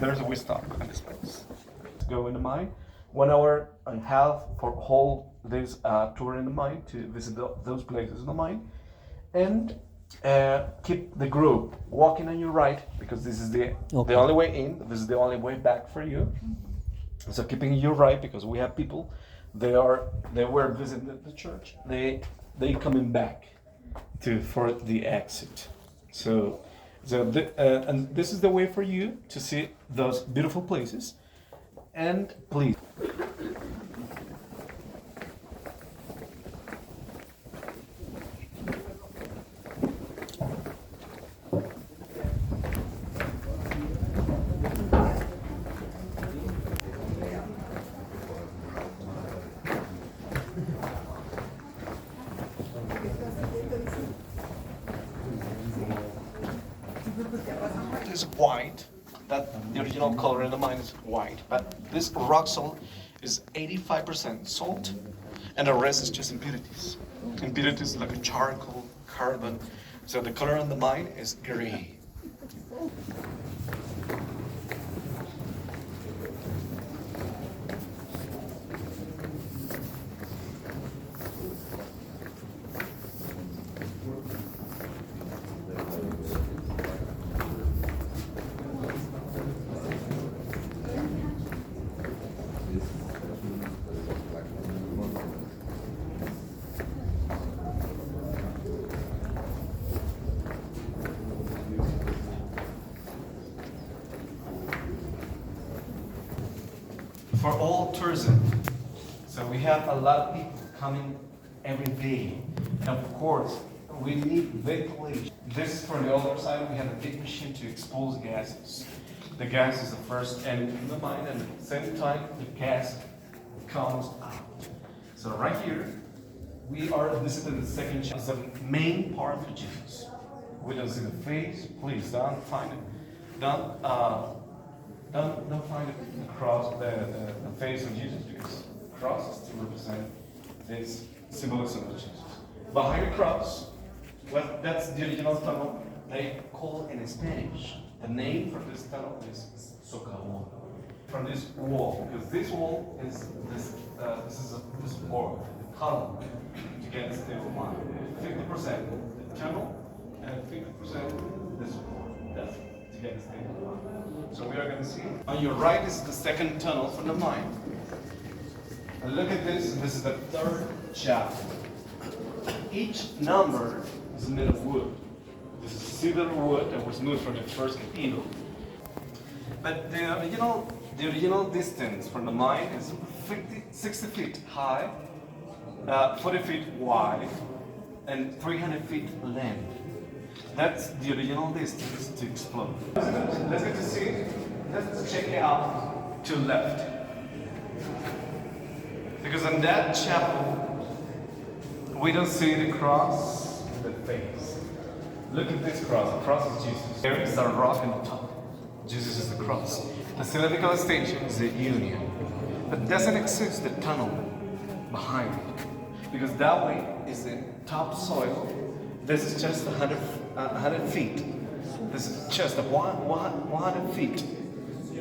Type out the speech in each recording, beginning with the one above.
there's a we stop at this place. Go in the mine, 1 hour and a half for whole this tour in the mine to visit those places in the mine, and keep the group walking on your right because this is the only way in. This is the only way back for you. So keeping your right because we have people. They were visiting the church. They coming back for the exit. And this is the way for you to see those beautiful places. And please. Is white. That the original color in the mine is white, but this rock salt is 85% salt, and the rest is just impurities. Impurities like a charcoal, carbon. So the color on the mine is gray. For all tourism. So we have a lot of people coming every day. And of course, we need ventilation. This is for the other side. We have a big machine to expose gases. The gas is the first enemy in the mine, and at the same time, the gas comes out. So right here, we are visiting the second chapel. It's the main part of Jesus. We don't see the face. Please don't find it. Don't find the cross, the face of Jesus, because the cross is to represent this symbolism of Jesus. Behind the cross, well, that's the original tunnel. They call in Spanish. The name for this tunnel is socavón. From this wall, because this wall is this board, the column to get the stable line. 50% the tunnel and 50% this board. That's to get the stable line. So we are going to see. On your right is the second tunnel from the mine. And look at this. This is the third chapel. Each number is made of wood. This is cedar wood that was moved from the first cathedral. But the original distance from the mine is 60 feet high, 40 feet wide, and 300 feet length. That's the original distance to explode. Let's get to see. Let's check it out to left. Because in that chapel, we don't see the cross, the face. Look at this cross. The cross is Jesus. There is a rock on the top. Jesus is the cross. The cylindrical station is the union. But doesn't exist the tunnel behind it. Because that way is the topsoil. This is just 100 feet. This is just 100 feet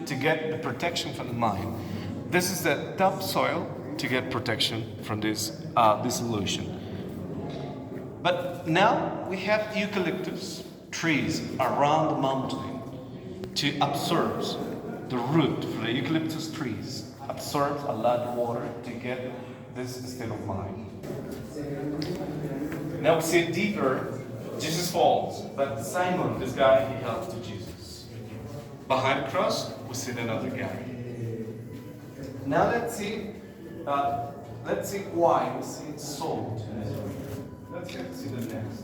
to get the protection from the mine. This is the topsoil to get protection from this dissolution. But now we have eucalyptus trees around the mountain to absorb the root for the eucalyptus trees, absorbs a lot of water to get this state of mind. Now we see deeper, Jesus falls, but Simon, this guy, he helps to Jesus. Behind the cross, we see another guy. Now let's see why we see salt. Let's see the next.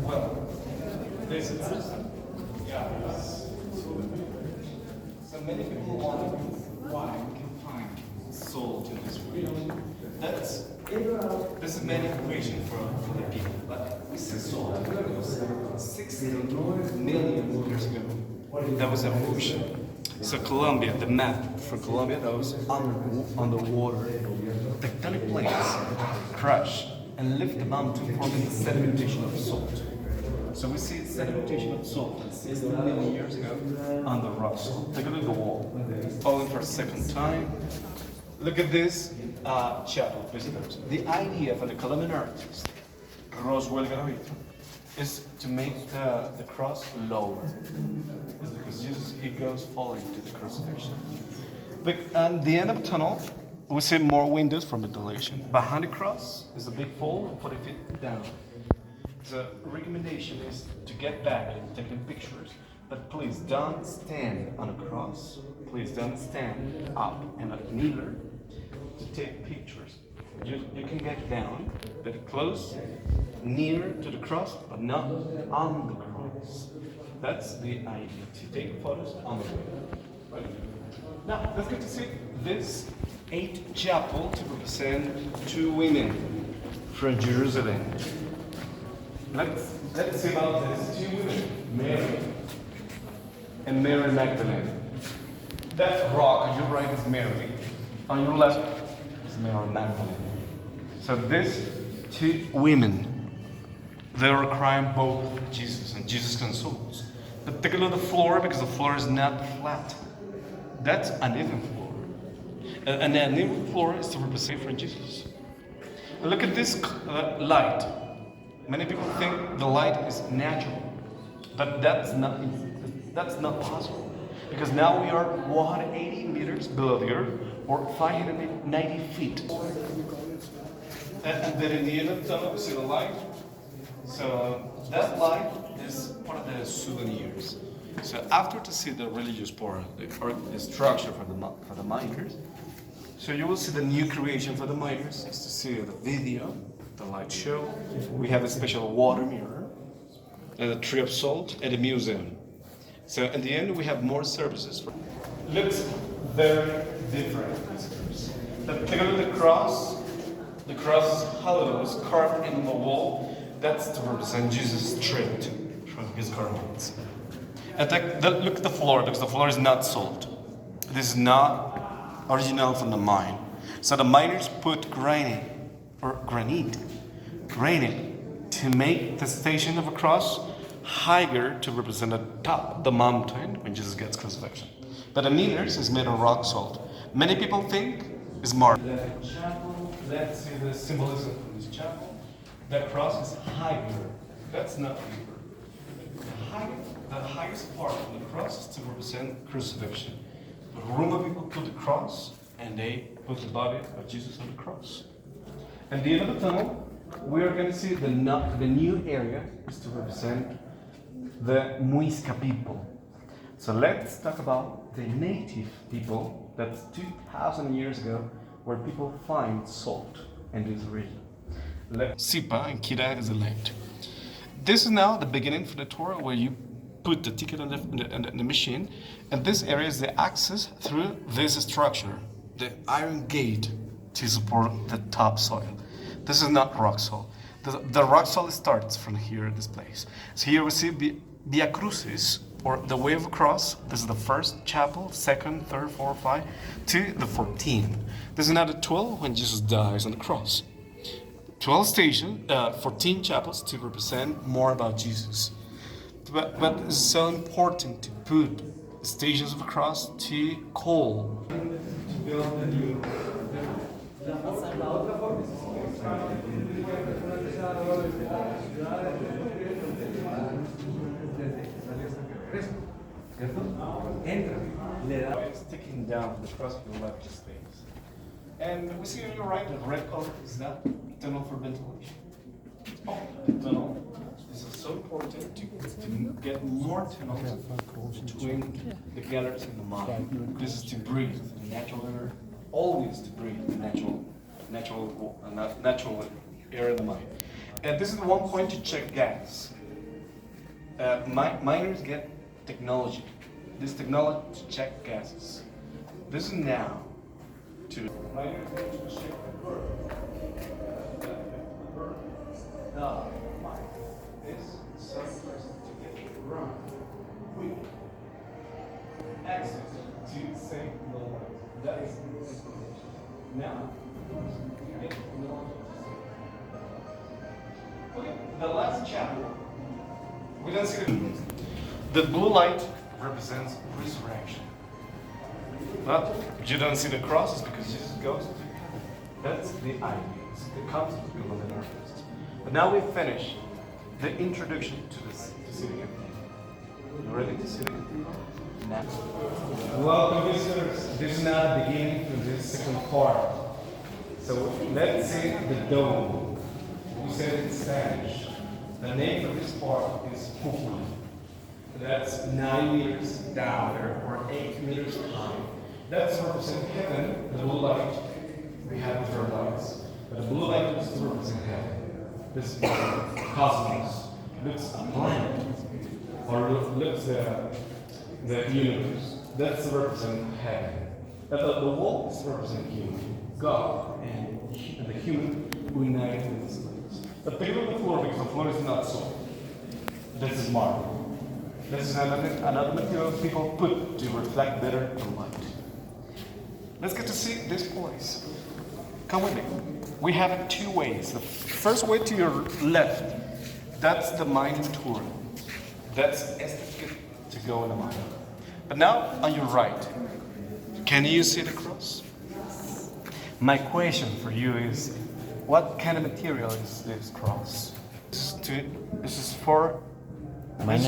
Well, this is so many people wonder why we can find salt in this region. This is many equation for the people, but we see salt. 60 million years ago, that was evolution. So Colombia, the map for Colombia, that was underwater. Tectonic plates crush and lift the mountain, forming the sedimentation of salt. So we see sedimentation of salt 60 million years ago on the rock salt. Take a look at the wall. Falling for a second time. Look at this chapel, visitors. The idea for the Colombian artist, Roswell Garavito, is to make the cross lower. It's because Jesus, he goes falling to the crucifixion. But at the end of the tunnel, we see more windows for ventilation. Behind the cross is a big fold, 40 feet down. The recommendation is to get back and taking pictures, but please don't stand on a cross. Please don't stand up and neither to take pictures. You can get down, very close, near to the cross, but not on the cross. That's the idea, to take photos on the way. Right? Now, let's get to see this 8th chapel to represent 2 women from Jerusalem. Let's see about this 2 women, Mary and Mary Magdalene. That rock on your right is Mary, on your left is Mary Magdalene. So these 2 women, they are crying both Jesus, and Jesus consoles. But take a look at the floor, because the floor is not flat. That's an uneven floor. And an uneven floor is to represent for Jesus. And look at this light. Many people think the light is natural, but that's not possible. Because now we are 180 meters below the earth, or 590 feet. And then in the end of the tunnel, we see the light. So that light is part of the souvenirs. So after to see the religious part, the structure for the miners, so you will see the new creation for the miners is to see the video, the light show. We have a special water mirror, and a tree of salt, and a museum. So in the end, we have more services. Looks very different. Take a look at the cross. The cross is hollow, is carved in the wall. That's to represent Jesus stripped from his garments. And look at the floor, because the floor is not salt. This is not original from the mine. So the miners put granite to make the station of a cross higher to represent the top, the mountain, when Jesus gets crucifixion. But the meters is made of rock salt. Many people think it's marble. The chapel, let's see the symbolism from this chapel. That cross is higher. That's not deeper. The highest part of the cross is to represent crucifixion. The Roman people put the cross, and they put the body of Jesus on the cross. At the end of the tunnel, we are going to see the new area is to represent the Muisca people. So let's talk about the native people that's 2,000 years ago, where people find salt in this region. Sipa and Kira is the land. This is now the beginning for the tour, where you put the ticket on the machine, and this area is the access through this structure, the iron gate to support the topsoil. This is not rock salt. The rock salt starts from here, this place. So here we see the Via Crucis, or the Way of the Cross. This is the first chapel, second, third, fourth, 5, to the 14. This is now the 12 when Jesus dies on the cross. 12 stations, 14 chapels to represent more about Jesus. But it's so important to put the stations of the cross to call. It's sticking down the cross of the left space. And we see on your right, the red color is that tunnel for ventilation. Oh, the tunnel. This is so important to get more tunnels between the galleries and the mine. This is to breathe the natural air, always to breathe the natural air in the mine. And this is one point to check gas. Miners get technology. This technology to check gases. This is now to miners get to check the burn. The mine. This is so important to get the run quick. Access to save the light. That is the information. Now, you get technology to save. Okay, the last chapel We don't see the blue light represents resurrection. But you don't see the crosses because Jesus goes to heaven. That's the ideas, the concept we live in our lives. But now we finish the introduction to this to see the cathedral. You ready to see the cathedral? Next. Welcome visitors. This is now the beginning of this second part. So let's see the dome. We said it in Spanish. The name of this part is cúpula. That's 9 meters down there, or 8 meters high. That's to represent heaven, the blue light. We have the third lights. But the blue light is to represent heaven. This cosmos looks a planet, or looks the universe. That's to represent heaven. The walls represent human, God, and the human united in this place. The picture of the floor, because the floor is not solid. This is marble. This is another material people put to reflect better the light. Let's get to see this place. Come with me. We have it two ways. The first way to your left, that's the mine tour. That's to go in the mine. But now on your right, can you see the cross? My question for you is, what kind of material is this cross? It's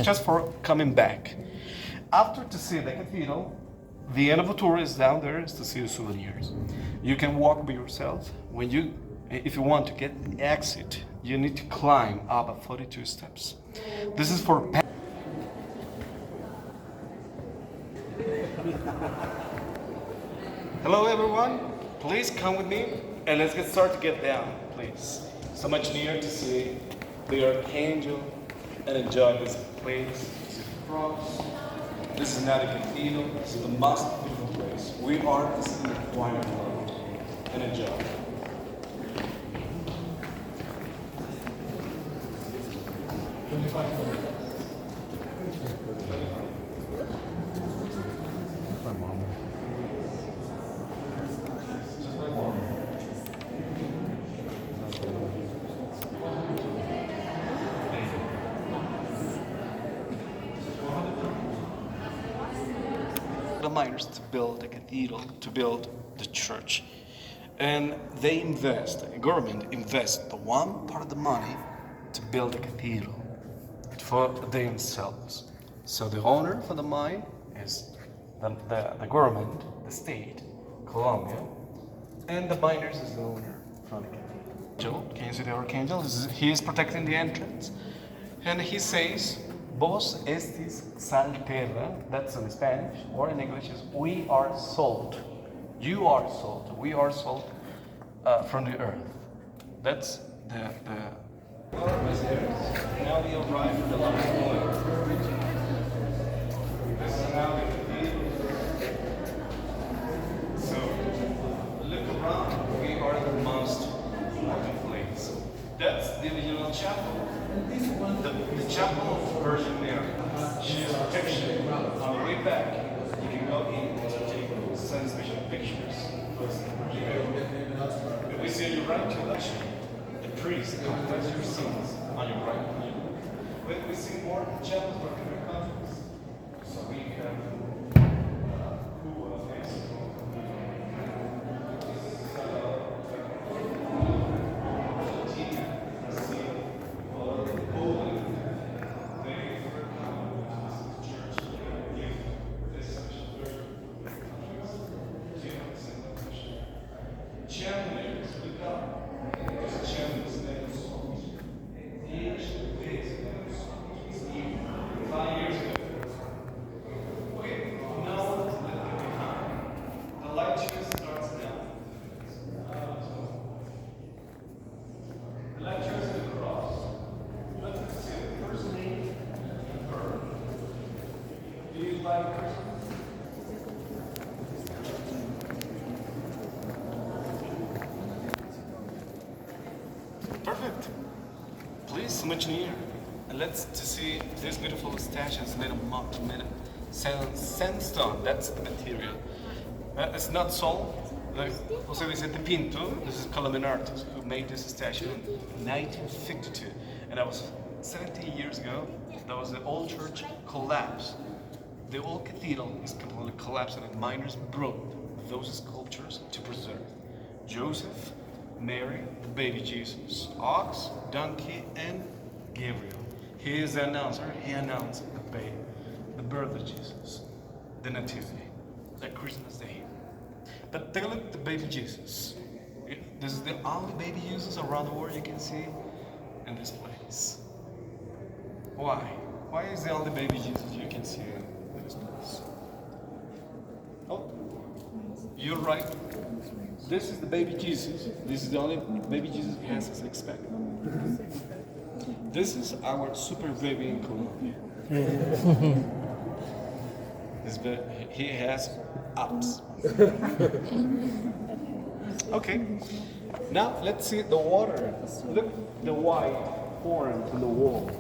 just for coming back. After to see the cathedral, the end of the tour is down there is to see the souvenirs. You can walk by yourself. If you want to get the exit, you need to climb up 42 steps. This is for Hello everyone, please come with me and let's get started to get down, please. So much near to see the Archangel and enjoy this place. This is the cross. This is not a cathedral, this is the most beautiful place. We are to see the quiet world and enjoy. The miners to build a cathedral, to build the church. And they invest, the government invests the one part of the money to build a cathedral for themselves. So the owner for the mine is the government, the state, Colombia, and the miners is the owner from the cathedral. Can you see the archangel? He is protecting the entrance. And he says, Vos estis sal terra, that's in Spanish, or in English is we are salt. You are salt. We are salt from the earth. That's the Now we arrive at the last point. This is now the cathedral. So look around. We are the most important place. That's the original chapel. The chapel of Virgin Mary. She is protection. On the way back, you can go in and take some special pictures. If we see on your right direction, the priest confess your sins on your right hand. When we see more chapels for different countries, so we can perfect. Please, so much near. And let's to see these beautiful statues made of sandstone. That's the material. It's not salt. Like Jose Vicente Pinto, this is Colombian artist who made this statue in 1952, and I was 17 years ago, there was the old church collapse. The old cathedral is completely collapsed and the miners broke those sculptures to preserve Joseph, Mary, the baby Jesus, ox, donkey, and Gabriel. He is the announcer. He announced the birth of Jesus, the nativity, the Christmas day. But take a look at the baby Jesus. This is the only baby Jesus around the world you can see in this place. Why? Why is the only baby Jesus you can see in this place? Oh, you're right. This is the baby Jesus. This is the only baby Jesus has as expected. This is our super baby in Colombia. He has ups. Okay. Now let's see the water. Look, the white pouring from the wall.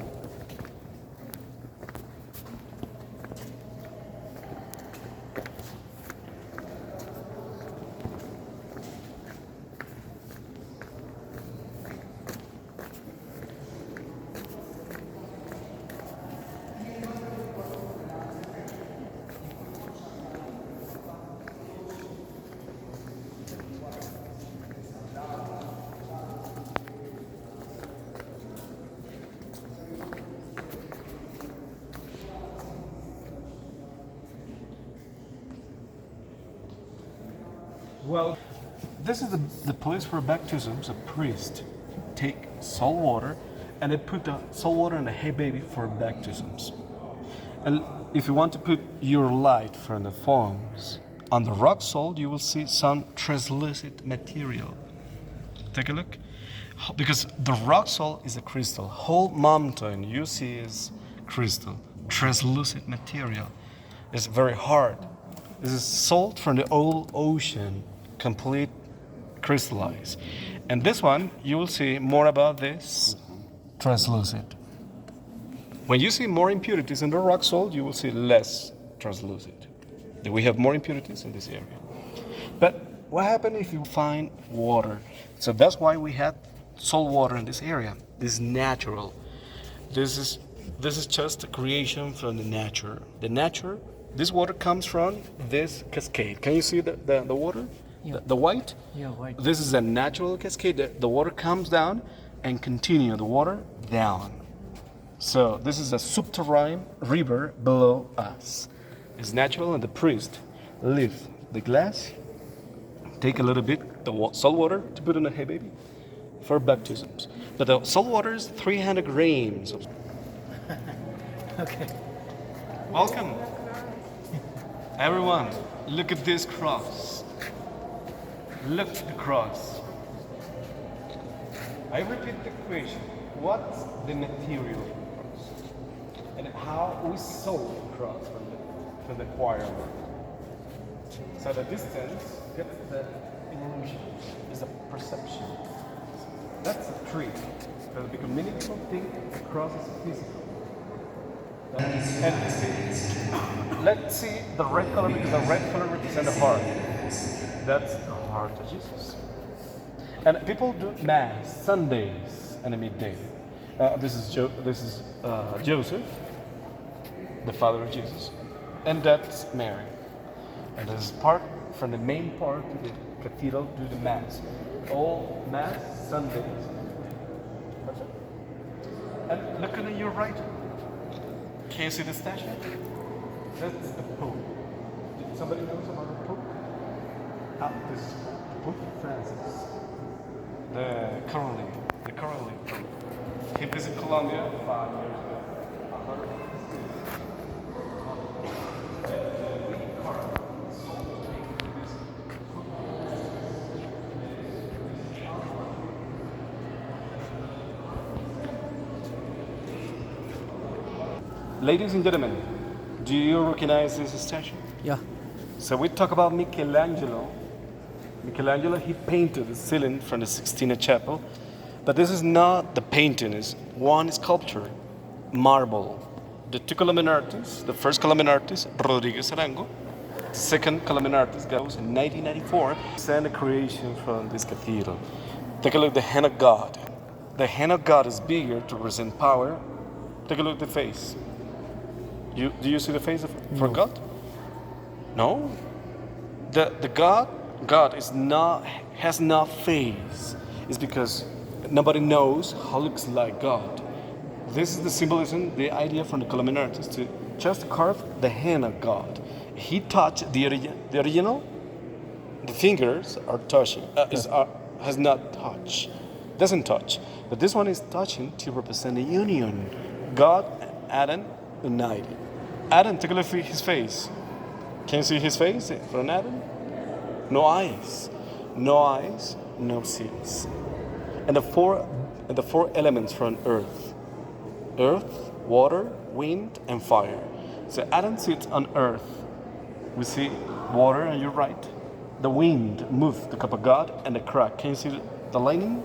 Well, this is the place for baptisms. A priest take salt water and they put the salt water in the hay baby for baptisms. And if you want to put your light from the forms on the rock salt, you will see some translucent material. Take a look. Because the rock salt is a crystal. Whole mountain you see is crystal, translucent material. It's very hard. This is salt from the old ocean, complete crystallized. And this one, you will see more about this, translucent. When you see more impurities in the rock salt, you will see less translucent. We have more impurities in this area. But what happens if you find water? So that's why we had salt water in this area. This is natural. This is just a creation from the nature. The nature. This water comes from this cascade. Can you see the water? Yeah. The white? Yeah, white. This is a natural cascade. The water comes down and continue the water down. So this is a subterranean river below us. It's natural, and the priest lift the glass, take a little bit the salt water to put in the hay baby for baptisms. But the salt water is 300 grams. Okay. Welcome. Everyone, look at this cross. Look at the cross. I repeat the question. What's the material of the cross? And how we saw the cross from the choir. So the distance gets the illusion, is a perception. That's a trick. Because many people think the cross is physical. And let's see the red color, because the red color represents the heart. That's the heart of Jesus. And people do Mass Sundays and midday. This is Joseph, the father of Jesus, and that's Mary. And this is part from the main part of the cathedral do the Mass. All Mass Sundays. And look at your right. Can you see the statue? That's the Pope. Did somebody know about the Pope? This is Pope Francis. The currently Pope. He visited Colombia 5 years ago. Ladies and gentlemen, do you recognize this statue? Yeah. So we talk about Michelangelo. Michelangelo, he painted the ceiling from the Sixtina Chapel, but this is not the painting, it's one sculpture, marble. The two Colombian artists, the first Colombian artist, Rodriguez Arango, the second Colombian artist goes in 1994, sent a creation from this cathedral. Take a look at the hand of God. the hand of God is bigger to represent power. Take a look at the face. Do you see the face for God? No. The God has no face. It's because nobody knows how looks like God. This is the symbolism, the idea from the Colombian artist to just carve the hand of God. He touched the original. The fingers are touching. Has not touched. Doesn't touch. But this one is touching to represent the union. God, Adam, united. Adam, take a look at his face. Can you see his face from Adam? No eyes. No eyes, no seeds. And the four elements from earth. Earth, water, wind, and fire. So Adam sits on earth. We see water on your right. The wind moves the cup of God and the crack. Can you see the lightning?